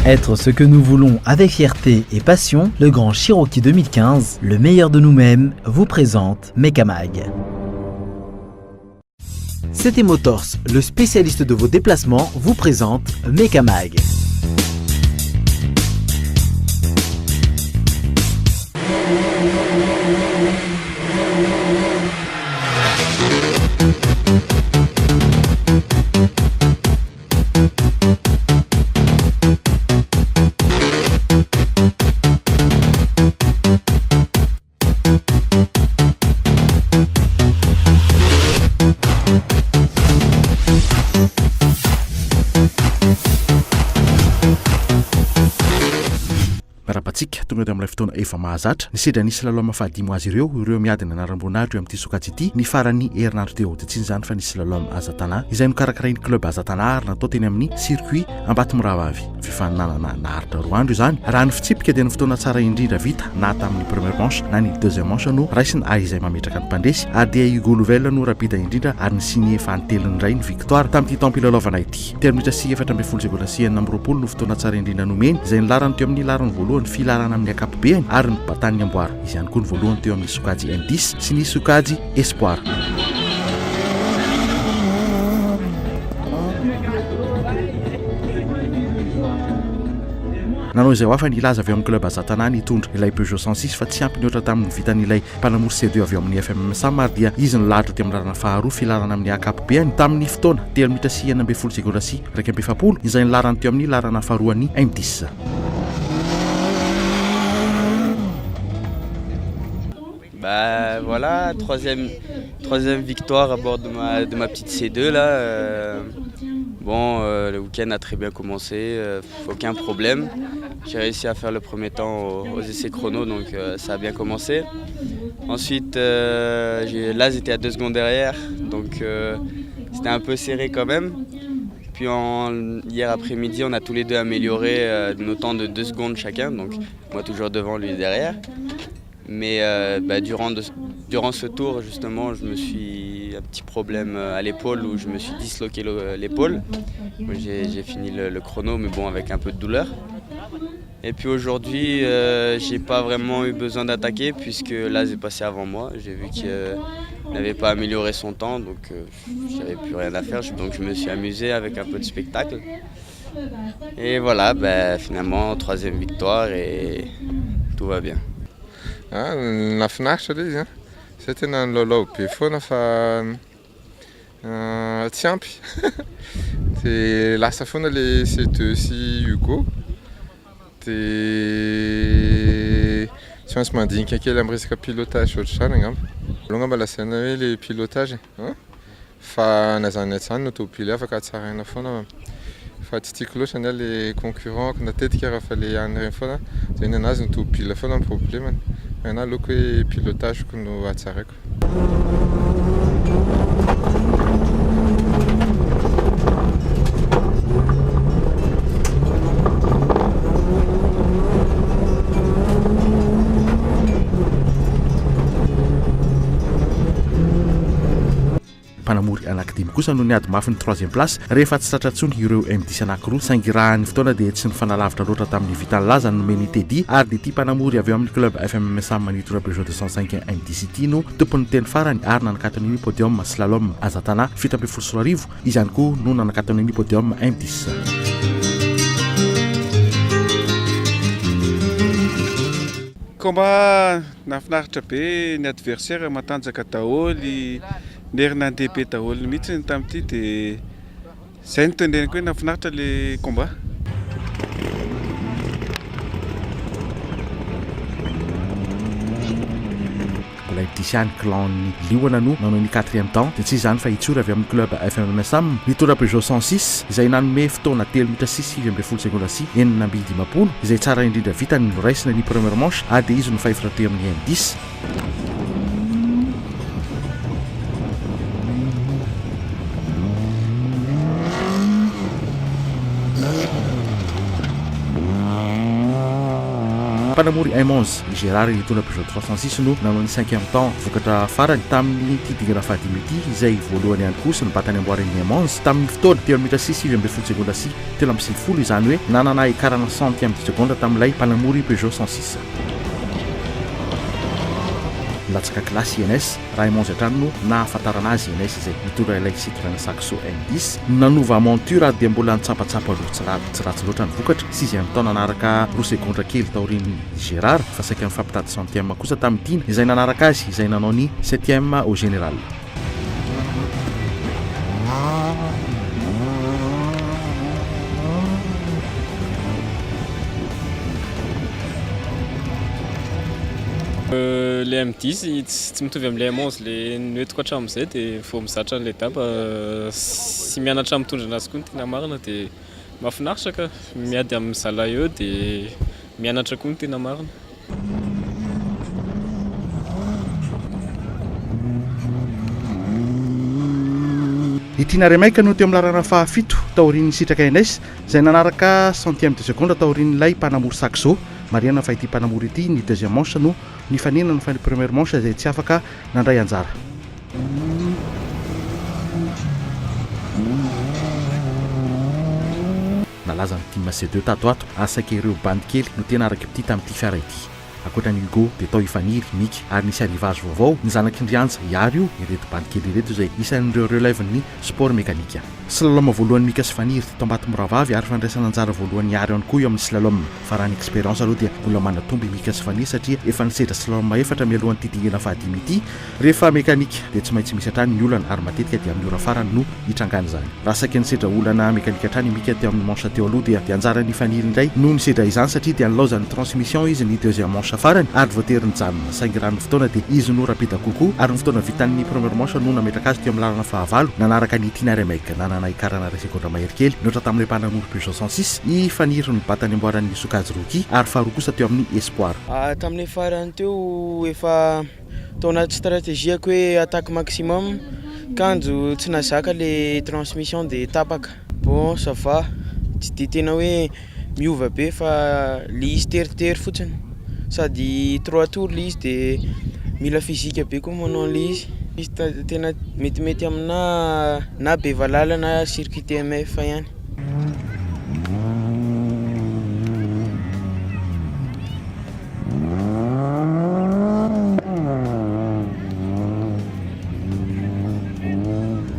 Être ce que nous voulons avec fierté et passion, le Grand Cherokee 2015, le meilleur de nous-mêmes, vous présente Mecamag. CT Motors, le spécialiste de vos déplacements, vous présente Mecamag. Marapatsika tonga eo amin'ilay fotoana efa mahazatra ny sendra nisy lalao mahafahadimy azy ireo miadina anaram-boninahitra eo amin'ity sokajy ity ny farany herinandro teo dia tsy izany fa nisy lalao Azatana izay nokarakarain'ny club Azatana ary natao teny amin'ny circuit Ambatomirahavavy fifaninanana naharitra roa andro izany raha ny fitsipika dia ny fotoana tsara indrindra vita na tamin'ny première manche na ny deuxième manche no raisina izay mametraka ny mpandresy ary dia Hugo Louvel no rapida indrindra ary ny signé fahatelin'ny ray ny victoire tamin'ity tampilalaovana ity termita sy 4.7 sy 9 no fotoana tsara indrindra nomeny izay nilarany teo amin'ny larany voalohany filarana amin'ny akapobeany ary ny Batany Amboara izy ihany koa ny voalohany teo amin'ny sokajy M10 sy ny sokajy Espoir. Nanao izay hafa ny ilaza avy amin'ny club Azatana nitondra ilay Peugeot 106 fa tsy ampy ny ohatra tamin'ny vitan'ilay mpanamory C2 avy amin'ny FMMSA mary dia izy nilahatra teo amin'ny lalana faharoa filarana amin'ny akapobeany tamin'ny fotoana 3 sy 9 sekondra sy 1.7 izay nilarany teo amin'ny larana faharoan'ny M10. Bah voilà, troisième victoire à bord de ma petite C2 là. Le week-end a très bien commencé, aucun problème. J'ai réussi à faire le premier temps aux essais chrono, donc ça a bien commencé. Ensuite, là j'étais à 2 secondes derrière, donc c'était un peu serré quand même. Puis hier après-midi, on a tous les deux amélioré nos temps de 2 secondes chacun, donc moi toujours devant, lui derrière. Mais durant ce tour, justement, je me suis un petit problème à l'épaule où je me suis disloqué l'épaule. J'ai fini le chrono, mais bon, avec un peu de douleur. Et puis aujourd'hui, j'ai pas vraiment eu besoin d'attaquer puisque Laz est passé avant moi. J'ai vu qu'il n'avait pas amélioré son temps, donc j'avais plus rien à faire. Donc je me suis amusé avec un peu de spectacle. Et voilà, finalement, 3e victoire et tout va bien. Nafinaritra ilay izy zay tena nilalao be foana fa tsy ampy dia lasa foana le C2 sy Hugo dia tsy maintsy mandinika kely amin'ny resaka pilotage ohatr'izany angamba aloha ngamba lasaina hoe le pilotage fa na zany atsany no tôbily afaka hatsaraina foana fa tsy tiako loatra ny le concurrent natetika raha fa le any reny foana zay ny anazy ny tôbily foana ny problemany ana loko hoe pilotage ko no hatsaraiko. Mpanamory anankidimy kosa no niady mafy ny 3e place rehefa tsy tratratsony ireo M10 anankiroa saingy raha ny fotoana dia tsy nifanalavitra loatra tamin'ny vitan'ny Laza no nomeny Teddy ary dia ity mpanamory avy amin'ny club FMMSA manitora Peugeot 205 M10 ity no tompon'ny teny farany ary nanakatony ny podium slalom Azatana 7.4 izy ihany koa no nanakatony ny podium M10. Combat nafinaritra be ny adversaire matanjaka daholo nerina andeha be daholo mihitsy tamin'ity dia izay no tendreniko hoe nafinaritra le combat. Ilay Disiany clan ny Liona no nanao ny 4e temps dia tsy izany fa itsory avy amin'ny club FMMSA nitondra Peugeot 106 izay nanome fotoana 3 sy 9 sekondra sy 9.20 izay tsara indrindra vita ny raisina ny première manche ary dia izy no fahefatra teo amin'ny M10. mpanamory M11 i Gérard nitondra Peugeot 306 no nanao ny 5e temps vokatra farany tamin'ny tidingana fahadimy ity izay voalohany ihany kosa ny batany amboarin'ny M11 tamin'ny fotoana kilometra 6,7 seconda sy 3,50 izany hoe nanana ikarana centième de seconde tamin'ilay mpanamory Peugeot 106. Latsaka klasy INS raha M11 hatrany no nahafantarana azy INS izay mitondra ilay Citroën Saxo M10 nanova monture dia mbola nitsapatsapa aloha tsy ratsy loatra ny vokatra 6e taona nanaraka 2 seconde kely taorian'ny Gérard fa saika mifampitady centième kosa tamin'ny dina izay nanaraka azy izay nanao ny 7e au général. Le M10 tsy mitovy amin'ilay M11 le noentiko hatramin'izay dia vao mizatra an'ilay daba sy mianatra mitondra anazy koa ny tena marina dia mahafinaritra ka miady amin'ny zala eo dia mianatra koa ny tena marina. Ity naremaika no teo amin'ny lalana fahafito taorian'ny sitraka INS izay nanaraka centième de seconde taorian'ilay mpanamory Saxo. Mariana fa ity mpanamory ity ny deuxième manche no ny faninana fa ny première manche izay tsy afaka nandray anjara. Nalaza ny team C2 tato ato asaika ireo bandy kely no tena araka ity tamin'ity fiara ity. Akoatran'ny Hugo dia tao ifaniry Miky ary nisy arrivage vaovao ny zanaky ny Rianja iary io ireto bandikely ireto izay isan'ireo relève-ny sport mécanique. Slalom voalohany Mika sy Faniry tao ambaty moravavy ary fandraisana anjara voalohany iary ihany koa eo amin'ny slalom. Fa raha ny expérience aloha dia mbola manatomby Mika sy Faniry satria efa nisedra slalom efatra mialohan'ny tidingana fahadimy ity. Rehefa mécanique dia tsy maintsy misy hatrany ny olana ary matetika dia amin'ny ora farany no hitrangana izany. Raha saika nisedra olana mécanique hatrany Mika teo amin'ny manche teo aloha dia anjaran'ny Faniry indray no nisedra izany satria dia nilaozan'ny transmission izy ny deuxième manche farany ary voatery nijanona saingy raha ny fotoana dia izy no rapida kokoa ary ny fotoana vitan'ny première manche no nametraka azy teo amin'ny lalana fahavalo nanaraka ny Tina Remeka nanana ikarana ray seconde mahery kely nohatra tamin'ilay mpanamory Peugeot 106 i Faniry no batany amboaran'ny Sokajy Roky ary faharoa kosa teo amin'ny Espoir. Tamin'ilay farany teo efa tao anaty stratégiako hoe attaque maximum kanjo tsy nazaka le transmission dia tapaka. Bon ça va tsy dia tena hoe miova be fa le izy teritery fotsiny sady 3 tours le izy dia mila fizika be koa manao le izy tena metimety amina na be valala na circuit TMF ihany.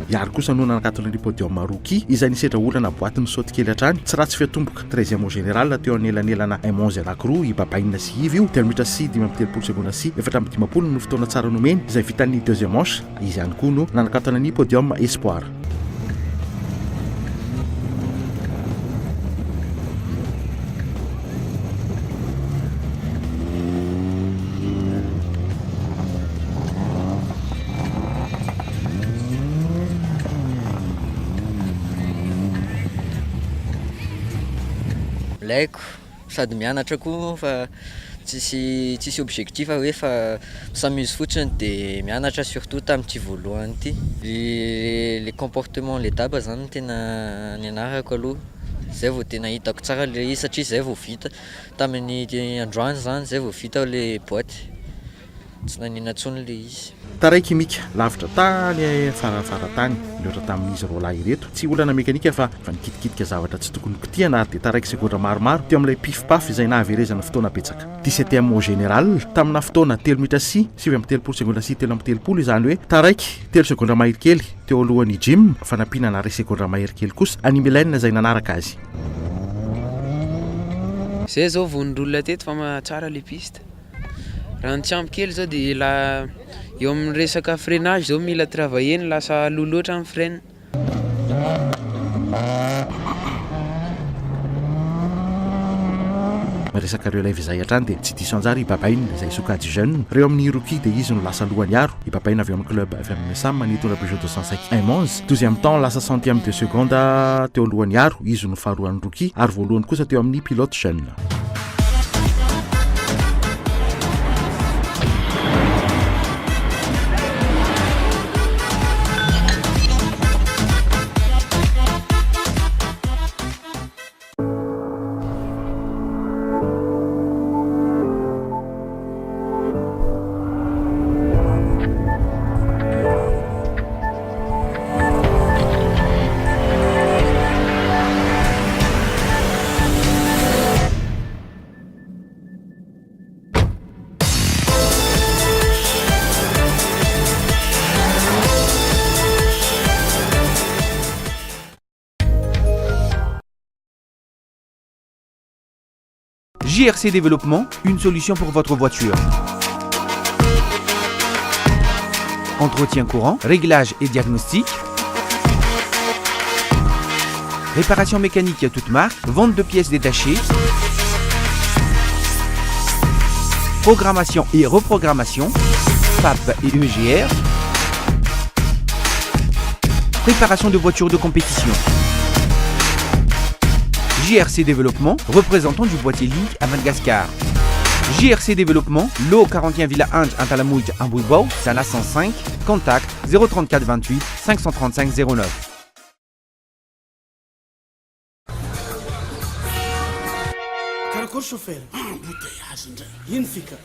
Iary kosa no nanakatona podium Roky izay nisedra olana boaty ny saute kely hatrany tsy ratsy fiatomboka 13e au général teo anelanelana M11 anankiroa ibabaina sy ivy io kilometra sy 5,30 seconda sy 4,50 no fotoana tsara nomeny izay vitan'ny deuxième manche izy ihany koa no nanakatona ny podium Espoir. Laiko sady mianatra koa fa tsisy objectif hoe fa s'amuse fotsiny dia mianatra surtout tamin'ity voalohany ity le comportement le daba zany no tena nianarako aloha zay vao tena hitako tsara le izy satria zay vao vita tamin'ny androany zany zay vao vita le boîte tsy nanina intsony le izy. Taraiky Mika lavitra tany farafara tany loatra tamin'izy roalahy ireto tsy olana mekanika fa nikitikitika zavatra tsy tokony kitihana ary dia taraiky seconde maromaro teo amin'ilay pif-paf izay nahaverezana fotoana betsaka 17e au général tamina fotoana 3 minitra sy 7,30 seconda sy 3,30 izany hoe taraiky 3 seconde mahery kely teo alohan'ny Jim fa nampinana ray seconde mahery kely kosa any Milène izay nanaraka azy. Zay zao vonondrolona teto fa tsara le piste raha ny tsy ampy kely zao dia la eo amin'ny resaka freinage zao mila travailler ny lasa loha loatra amin'ny freine. Resaka relève izay hatrany dia tsy diso anjara ibabaina izay Sokajy jeune reo amin'ny Roky dia izy no lasa lohany aro ibabaina avy amin'ny club FM Sam nitondra Peugeot 205 M11 12e temps lasa centième de seconde teo lohany aro izy no faharoan'ny Roky ary voalohany kosa teo amin'ny pilote jeune. JRC Développement, une solution pour votre voiture. Entretien courant, réglage et diagnostic. Réparation mécanique à toute marque, vente de pièces détachées. Programmation et reprogrammation, PAP et EGR. Préparation de voitures de compétition. JRC Développement, représentant du boîtier Link à Madagascar. JRC Développement, l'eau 41 Villa Ange à Talamouit à Boudbao, Sana 105, contact 034 28 535 09. Karakor chauffeur, embouteillage, yin fika.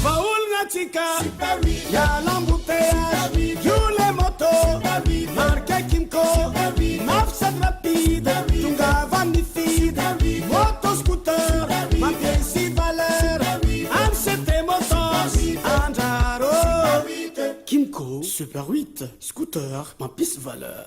Baoul Natika, y'a l'embouteillage, tous les motos, marqué Kimco, Mafsad rapide, Tunga Vanifide, moto scooter, ma pièce valeur, Amsete motos, Anjaro, Kimco, Super 8, scooter, ma piste valeur.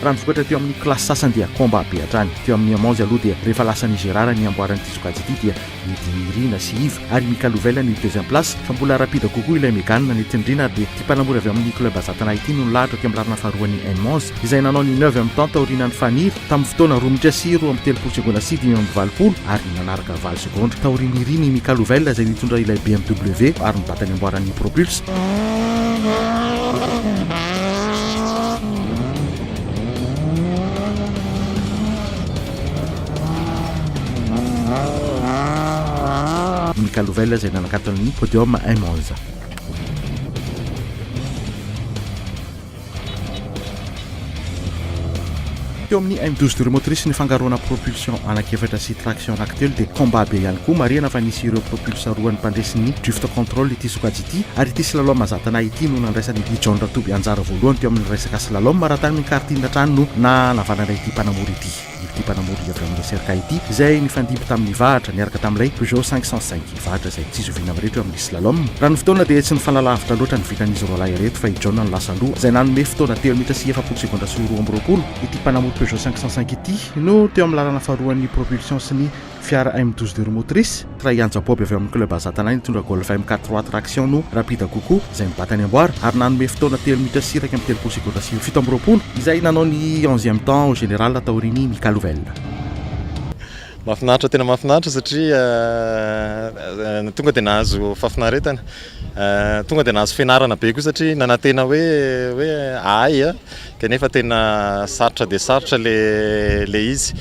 raha mivokatra teo amin'ny klasy sasany dia combat be hatrany teo amin'ny amanzy aloha dia rehefa lasa nigérara ny amboaran'ity sokajy ity dia midinirina sy iva ary mikalovela ny deuxième place fa mbola rapide kokoa ilay méganina ny tindrina ary dia ty mpanamora avy amin'ny club azatana ity no nilahatra teo amin'ny larina faharoan'ny Enmons izay nanao ny 9 amin'ny temps taoriana ny faniry tamin'ny fotoana roa minitra sy roa amby 3 segondra sy 5 amby 20 ary nanaraka 20 segondra taorian'iry ny mikalovela izay nitondra ilay BMW ary nibata ny amboaran'ny Propulse. Mikalovela izay nanakatony podium Enmons. Teo amin'ny M12 de motrice ny fangaroana propulsion anakefatra sy traction anankitelo dia combat be ihany koa marihana fa nisy ireo propulse roa ny mpandresiny drift control ity sokajy ity ary ity slalom azatana ity no nandraisany John Ratoby anjara voalohany teo amin'ny resaka slalom rahatany mikartina trano no nanavanana ity mpanamory ity mpanamory avy amin'ny serka ity izay nifandimby tamin'ny vahatra niaraka tamin'ilay Peugeot 505 vahatra izay tsy zoviana amin'rehetra amin'ny slalom raha ny fotoana dia tsy nifanalavitra loatra ny vitan'izy roa lahy ireto fa i John no lasa aloha izay nanome fotoana 3 minitra sy 7 segondra sy 2 ity mpanamory Peugeot 505 ity no teo amin'ny lalana faharoan'ny propulsion sy ny fiara M12 de motrice Trajanza Bob avy amin'ny club azatana nitondra Golf M4 traction no rapide kokoa izay mibata ny amboara ary nanome fotoana 3 minitra sy 1 amby 3 segondra sy 7 izay nanao ny 11e temps au général taoriany Mikalovela. Mahafinaritra tena mahafinaritra satria tonga dia nahazo fahafinaretana tonga dia nahazo fianarana be koa satria nanantena hoe ay kanefa tena sarotra dia sarotra le izy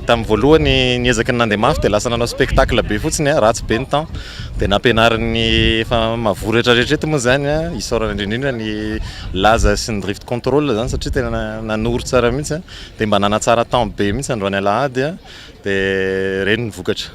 tamin'ny voalohany niezaka nandeha mafy dia lasa nanao spectacle be fotsiny ratsy be ny temps dia nampianarany fa mavory rehetrarehetra moa zany isaorana indrindrindra ny laza sy ny drift control zany satria tena nanoro tsara mihitsy dia mba nanatsara temps be mihitsy androany alahady dia reny ny vokatra.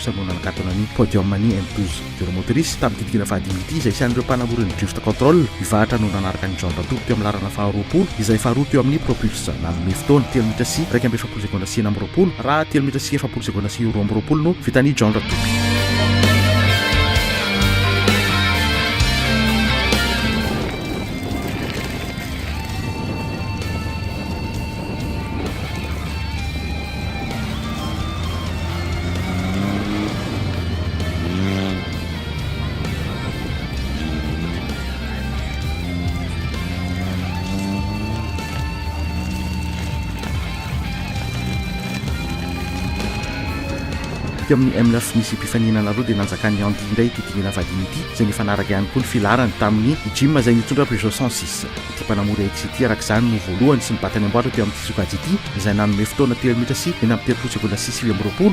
No nanakatona ny podium ny M12 de motrice tamin'ny didikina fahadimy ity izay isan'ireo mpanamory ny drift control ivahatra no nanaraka ny John Ratoby teo amin'ny larana faharoapolo izay faharoa teo amin'ny propulse nanome fotoana 3 minitra sy 1 amby 7 segondra sy 9 raha 3 minitra sy 7 segondra sy 2 no vitany John Ratoby. teo amin'ny M9 nisy mpifaninana roa dia nanjakany Andy indray ity dingana vadiny ity izay nifanaraka ihany koa ny filarany tamin'ny gym izay nitondra Peugeot 106 ity mpanamory X-Ity araka izany no voalohany sy nibatany amboara teo amin'ity sokajy ity izay nanome fotoana 3 minitra sy 9:30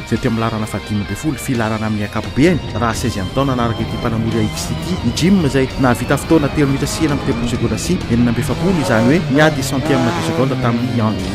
izay teo amin'ny larana fahadimy ambin'ny folo filarana amin'ny ankapobeny raha 16 taona nanaraka ity mpanamory X-Ity ny gym izay nahavita fotoana 3 minitra sy 9:30 sy 9:40 izany hoe miady centième de seconde tamin'ny Andy.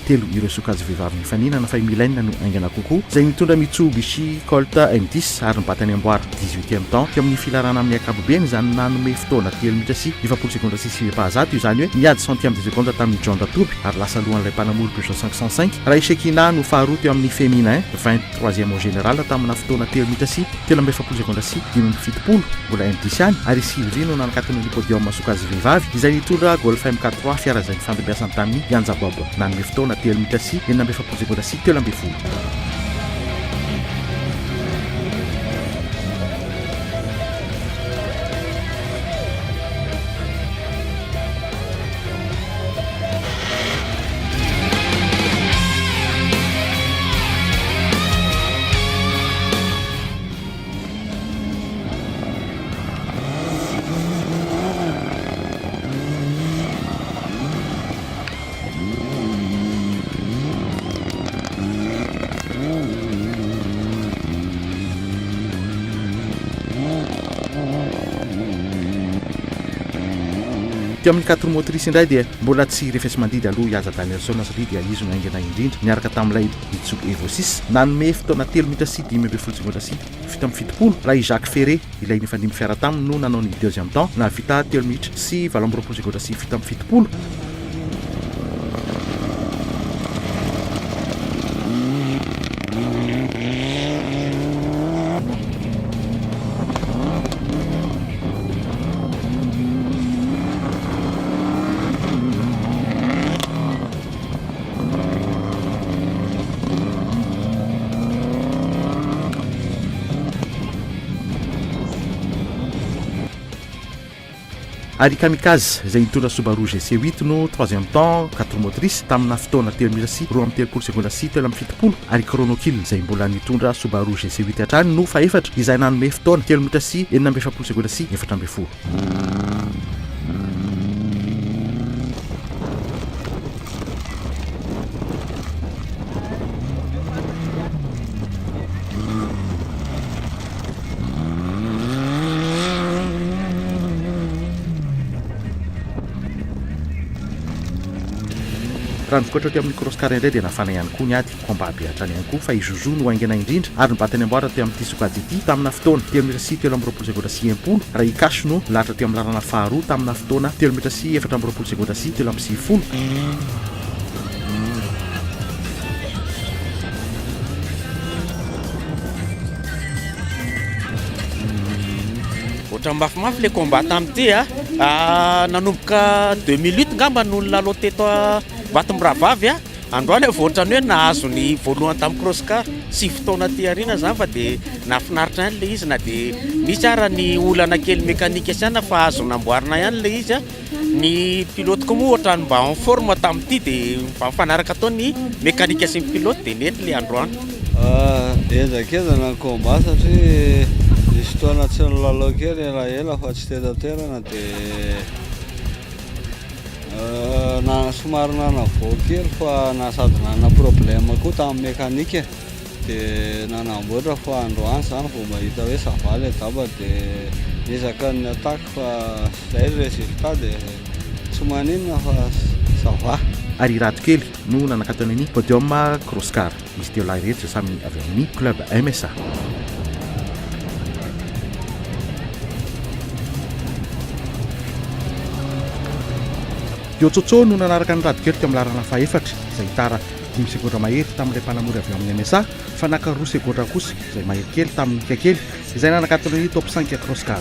Telo ireo sokajy vehivavy nifaninana fa milaina no aingana kokoa izay nitondra Mitsubishi Colt M10 ary nibatany amboara 18e temps teo amin'ny filarana amin'ny ankapobeny izany nanome fotoana 3 minitra sy 9:30 sy 9:10 izany hoe miady centième de seconde tamin'ny John Datoby ary lasa alohan'ilay mpanamory Peugeot 505 raha Sekina no faharoa teo amin'ny féminin 23e au général tamina fotoana 3 minitra sy 9:30 sy 9:70 mbola M10 ihany ary Sylvie no nanakatony ny podium sokajy vehivavy izay nitondra Golf MK3 fiara izay nifampiasany tamin'ny Yanja Bob nanome fotoana 3 minitra sy 9:40 sy 9:10. Teo amin'ny 4 motrice indray dia mbola tsy refesy mandidy aloha Yaza Danielson satria dia izy no aingana indrindra niaraka tamin'ilay Mitsubishi Evo 6 nanome fotoana 3 minitra sy 9:30 sy 7:70 raha Jacques Ferré ilay nifandimby fiara taminy no nanao ny deuxième temps nahavita 3 minitra sy 9:20 sy 7:70. Ari Kamikaze izay nitondra Subaru GC8 no 3e temps 4 motrice tamina fotoana 3 minitra sy 2:30 sy 7:70 ary Chrono Kill izay mbola nitondra Subaru GC8 hatrany no faefatra izay nanome fotoana 3 minitra sy 9:70 sy 4:40. Raha nifokatra teo amin'ny crosscar indray dia nafana ihany koa ny ady combat be hatrany ihany koa fa i Jojo no aingana indrindra ary nibatany amboara teo amin'ity sokajy ity tamina fotoana 3 minitra sy 9:30 sy 1:10 raha i Cash no lahatra teo amin'ny lalana faharoa tamina fotoana 3 minitra sy 4:30 sy 9:70. Ohatran'ny mafimafy le combat tamin'ity nanomboka 2008 ngamba no lalao teto Vatomravavy androany voatrany hoe nahazo ny voalohany tamin'ny crosscar sy fotoana ty arina zany fa dia nafinaritra ihany le izy na dia misy ara ny olana kely mekanika sana fa azo namboarina ihany le izy ny pilote koa moa ohatrany mba en forme tamin'ity dia mba mifanaraka atao ny mekanika sy ny pilote dia nety le androany. Ezakezana ny combat satria nisy fotoana tsy nilalao kely elaela fa tsy tena dia somary nanavao kely fa nasady nana problème koa tamin'ny mekanika dia nanamboatra fa androany zany vao mahita hoe sava le daba dia ezaka ny attaque fa zay résultat dia tsy maninona fa sava. Ary rato kely no nanakatony ny podium crosscar izy teo lahy rehetra samy avy amin'ny club MSA. Dio Tsotso no nanaraka ny radikely teo amin'ny lalana faefatra izay tara 10 sekonda mahery tamin'ilay mpanamory avy amin'ny MSA fa naka 2 sekonda kosa izay mahery kely tamin'ny kakely izay nanakatony ny top 5 crosscar.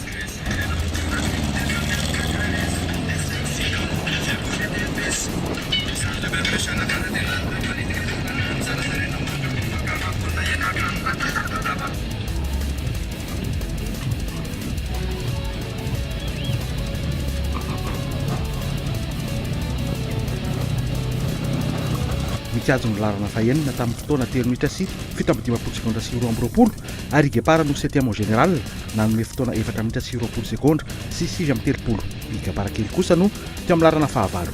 Nikajy ny lalana fahenina tamin'ny fotoana 3 minitra sy 17 sekondra sy 20 ary Guépard no 7e au général nanome fotoana 4 minitra sy 20 sekondra sy 6:30. Igabarakely kosa no teo amin'ny lalana fahavalo.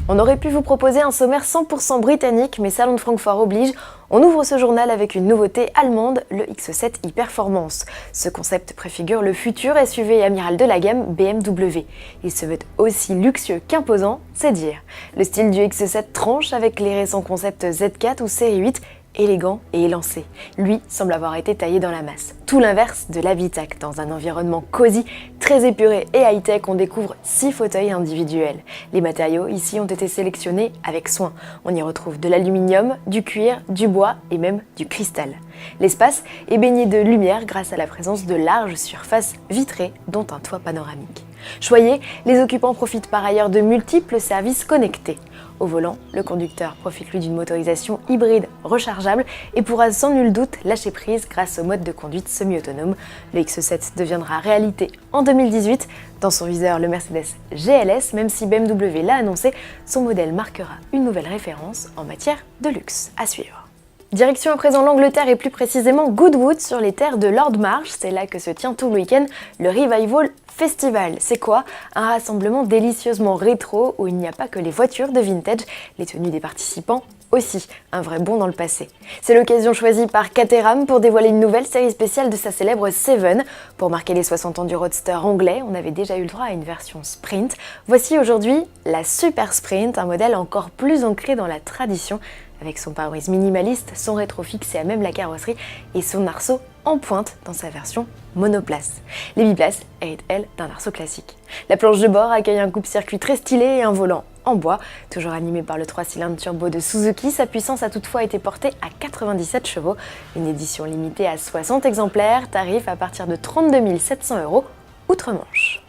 On aurait pu vous proposer un sommaire 100% britannique, mais Salon de Francfort oblige, on ouvre ce journal avec une nouveauté allemande, le X7 e-Performance. Ce concept préfigure le futur SUV amiral de la gamme BMW. Il se veut aussi luxueux qu'imposant, c'est dire. Le style du X7 tranche avec les récents concepts Z4 ou série 8, élégant et élancé. Lui semble avoir été taillé dans la masse. Tout l'inverse de l'Habitac. Dans un environnement cosy, très épuré et high-tech, on découvre 6 fauteuils individuels. Les matériaux ici ont été sélectionnés avec soin. On y retrouve de l'aluminium, du cuir, du bois et même du cristal. L'espace est baigné de lumière grâce à la présence de larges surfaces vitrées, dont un toit panoramique. Choyés, les occupants profitent par ailleurs de multiples services connectés. Au volant, le conducteur profite lui d'une motorisation hybride rechargeable et pourra sans nul doute lâcher prise grâce au mode de conduite semi-autonome. Le X7 deviendra réalité en 2018. Dans son viseur, le Mercedes GLS, même si BMW l'a annoncé, son modèle marquera une nouvelle référence en matière de luxe. À suivre. Direction à présent l'Angleterre et plus précisément Goodwood sur les terres de Lord Marsh. C'est là que se tient tout le week-end le Revival Festival. C'est quoi? Un rassemblement délicieusement rétro où il n'y a pas que les voitures de vintage, les tenues des participants aussi, un vrai bond dans le passé. C'est l'occasion choisie par Caterham pour dévoiler une nouvelle série spéciale de sa célèbre Seven. Pour marquer les 60 ans du roadster anglais, on avait déjà eu le droit à une version Sprint. Voici aujourd'hui la Super Sprint, un modèle encore plus ancré dans la tradition, avec son pare-brise minimaliste, son rétro fixé à même la carrosserie et son arceau en pointe dans sa version monoplace. Les biplaces héritent, elles, d'un arceau classique. La planche de bord accueille un coupe-circuit très stylé et un volant en bois. Toujours animé par le 3 cylindres turbo de Suzuki, sa puissance a toutefois été portée à 97 chevaux. Une édition limitée à 60 exemplaires, tarif à partir de 32 700 € outre-Manche.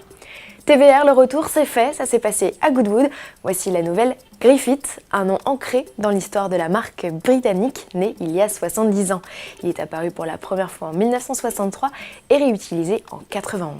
TVR, le retour, c'est fait, ça s'est passé à Goodwood. Voici la nouvelle Griffith, un nom ancré dans l'histoire de la marque britannique, née il y a 70 ans. Il est apparu pour la première fois en 1963 et réutilisé en 91.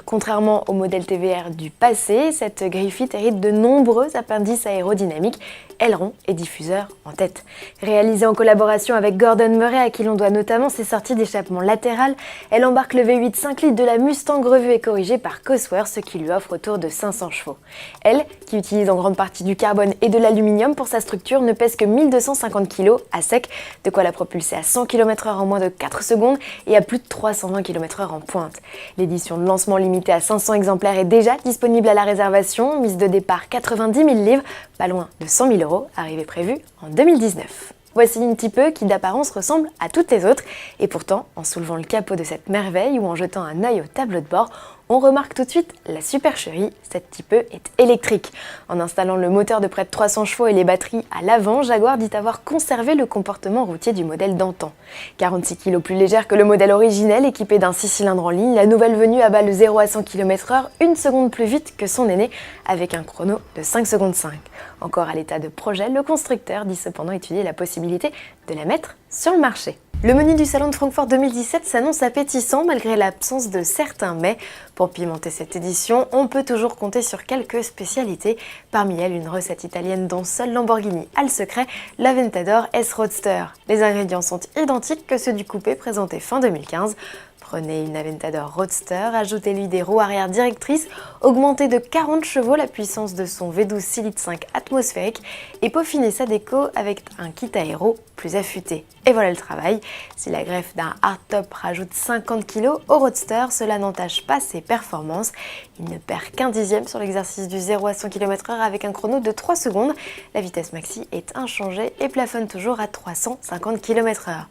Contrairement au modèle TVR du passé, cette Griffith hérite de nombreux appendices aérodynamiques, ailerons et diffuseurs en tête. Réalisée en collaboration avec Gordon Murray, à qui l'on doit notamment ses sorties d'échappement latérales, elle embarque le V8 5 litres de la Mustang revue et corrigée par Cosworth, ce qui lui offre autour de 500 chevaux. Elle, qui utilise en grande partie du carbone et de l'aluminium pour sa structure, ne pèse que 1250 kg à sec, de quoi la propulser à 100 km/h en moins de 4 secondes et à plus de 320 km/h en pointe. L'édition de lancement limitée à 500 exemplaires est déjà disponible à la réservation, mise de départ 90 000 livres, pas loin de 100 000 €, arrivée prévue en 2019. Voici une type E qui d'apparence ressemble à toutes les autres, et pourtant, en soulevant le capot de cette merveille ou en jetant un œil au tableau de bord, on remarque tout de suite la supercherie, cette type E est électrique. En installant le moteur de près de 300 chevaux et les batteries à l'avant, Jaguar dit avoir conservé le comportement routier du modèle d'antan. 46 kg plus légère que le modèle originel, équipé d'un 6 cylindres en ligne, la nouvelle venue abat le 0 à 100 km/h une seconde plus vite que son aîné, avec un chrono de 5 secondes 5. Encore à l'état de projet, le constructeur dit cependant étudier la possibilité de la mettre sur le marché. Le menu du Salon de Francfort 2017 s'annonce appétissant malgré l'absence de certains mets. Pour pimenter cette édition, on peut toujours compter sur quelques spécialités. Parmi elles, une recette italienne dont seul Lamborghini a le secret, l'Aventador S Roadster. Les ingrédients sont identiques que ceux du coupé présenté fin 2015. Prenez une Aventador Roadster, ajoutez-lui des roues arrière directrices, augmentez de 40 chevaux la puissance de son V12 6 litres 5 atmosphérique et peaufinez sa déco avec un kit aéro plus affûté. Et voilà le travail. Si la greffe d'un hardtop rajoute 50 kg au Roadster, cela n'entache pas ses performances. Il ne perd qu'un dixième sur l'exercice du 0 à 100 km/h avec un chrono de 3 secondes. La vitesse maxi est inchangée et plafonne toujours à 350 km/h.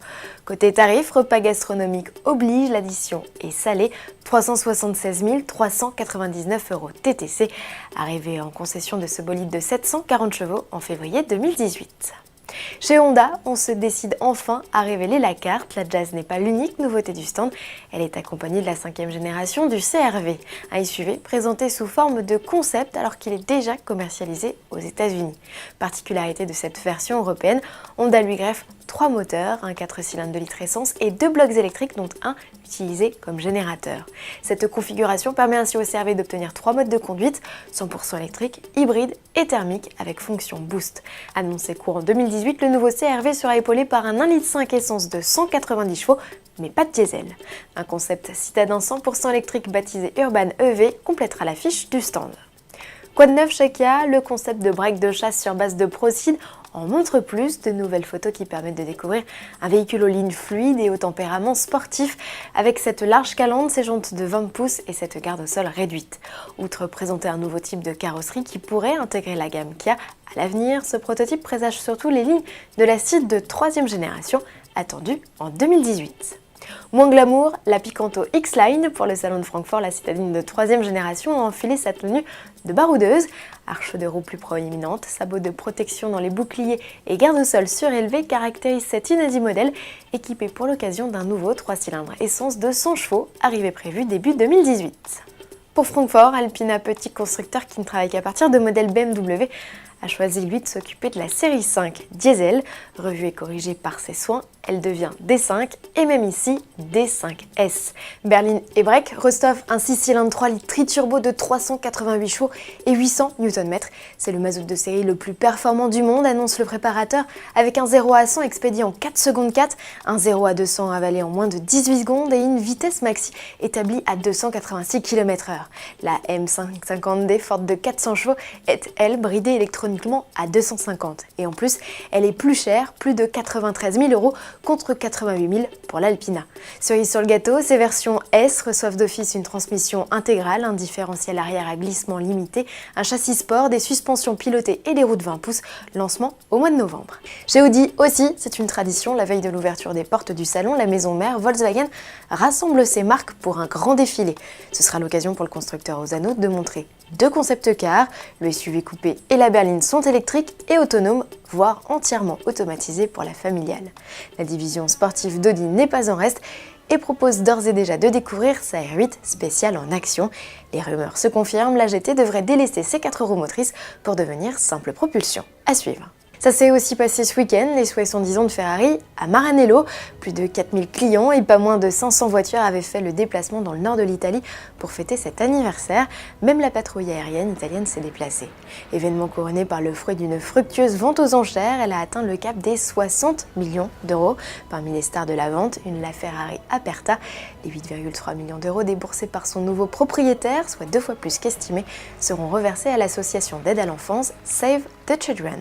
Côté tarif, repas gastronomique oblige, l'addition est salée, 376 399 € TTC, arrivé en concession de ce bolide de 740 chevaux en février 2018. Chez Honda, on se décide enfin à révéler la carte. La Jazz n'est pas l'unique nouveauté du stand. Elle est accompagnée de la 5e génération du CR-V, un SUV présenté sous forme de concept alors qu'il est déjà commercialisé aux États-Unis. Particularité de cette version européenne, Honda lui greffe 3 moteurs, un 4 cylindres de litre essence et 2 blocs électriques dont un utilisé comme générateur. Cette configuration permet ainsi au CR-V d'obtenir 3 modes de conduite, 100% électrique, hybride et thermique avec fonction boost. Annoncé courant 2018, le nouveau CR-V sera épaulé par un 1,5 litre essence de 190 chevaux, mais pas de diesel. Un concept citadin 100% électrique baptisé Urban EV complétera l'affiche du stand. Quoi de neuf chez Kia? Le concept de break de chasse sur base de Procid en montre plus, de nouvelles photos qui permettent de découvrir un véhicule aux lignes fluides et au tempérament sportif avec cette large calandre, ses jantes de 20 pouces et cette garde au sol réduite. Outre présenter un nouveau type de carrosserie qui pourrait intégrer la gamme Kia, à l'avenir, ce prototype présage surtout les lignes de la Ceed de 3e génération attendue en 2018. Moins glamour, la Picanto X-Line. Pour le salon de Francfort, la citadine de 3e génération a enfilé sa tenue de baroudeuse. Arche de roue plus proéminente, sabots de protection dans les boucliers et garde-sol surélevés caractérisent cet inédit modèle, équipé pour l'occasion d'un nouveau 3 cylindres essence de 100 chevaux, arrivée prévue début 2018. Pour Francfort, Alpina, petit constructeur qui ne travaille qu'à partir de modèles BMW, a choisi lui de s'occuper de la série 5 diesel. Revue et corrigée par ses soins, elle devient D5 et même ici D5S. Berline et Break reçoivent un 6 cylindres 3 litres tri-turbo de 388 chevaux et 800 Nm. C'est le mazout de série le plus performant du monde, annonce le préparateur, avec un 0 à 100 expédié en 4 secondes 4, un 0 à 200 avalé en moins de 18 secondes et une vitesse maxi établie à 286 km/h. La M550D forte de 400 chevaux est, elle, bridée électroniquement à 250. Et en plus, elle est plus chère, plus de 93 000 € contre 88 000 pour l'Alpina. Cerise sur le gâteau, ces versions S reçoivent d'office une transmission intégrale, un différentiel arrière à glissement limité, un châssis sport, des suspensions pilotées et des roues de 20 pouces. Lancement au mois de novembre. Chez Audi aussi, c'est une tradition. La veille de l'ouverture des portes du salon, la maison mère Volkswagen rassemble ses marques pour un grand défilé. Ce sera l'occasion pour le constructeur Osano de montrer 2 concept cars. Le SUV coupé et la berline sont électriques et autonomes, voire entièrement automatisés pour la familiale. La division sportive d'Audi n'est pas en reste et propose d'ores et déjà de découvrir sa R8 spéciale en action. Les rumeurs se confirment, la GT devrait délaisser ses 4 roues motrices pour devenir simple propulsion. À suivre. Ça s'est aussi passé ce week-end, les 70 ans de Ferrari à Maranello. Plus de 4000 clients et pas moins de 500 voitures avaient fait le déplacement dans le nord de l'Italie pour fêter cet anniversaire. Même la patrouille aérienne italienne s'est déplacée. Événement couronné par le fruit d'une fructueuse vente aux enchères, elle a atteint le cap des 60 millions d'euros. Parmi les stars de la vente, une LaFerrari Aperta. Les 8,3 millions d'euros déboursés par son nouveau propriétaire, soit 2 fois plus qu'estimé, seront reversés à l'association d'aide à l'enfance Save the Children.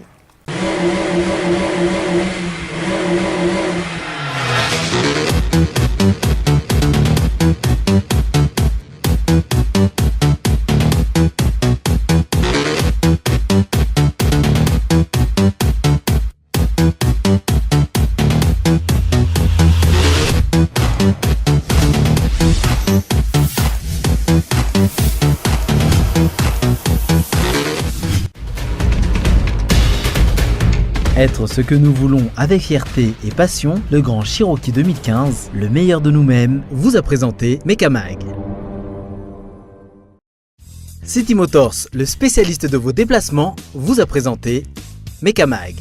Être ce que nous voulons avec fierté et passion, le Grand Cherokee 2015, le meilleur de nous-mêmes, vous a présenté Mekamag. City Motors, le spécialiste de vos déplacements, vous a présenté Mekamag.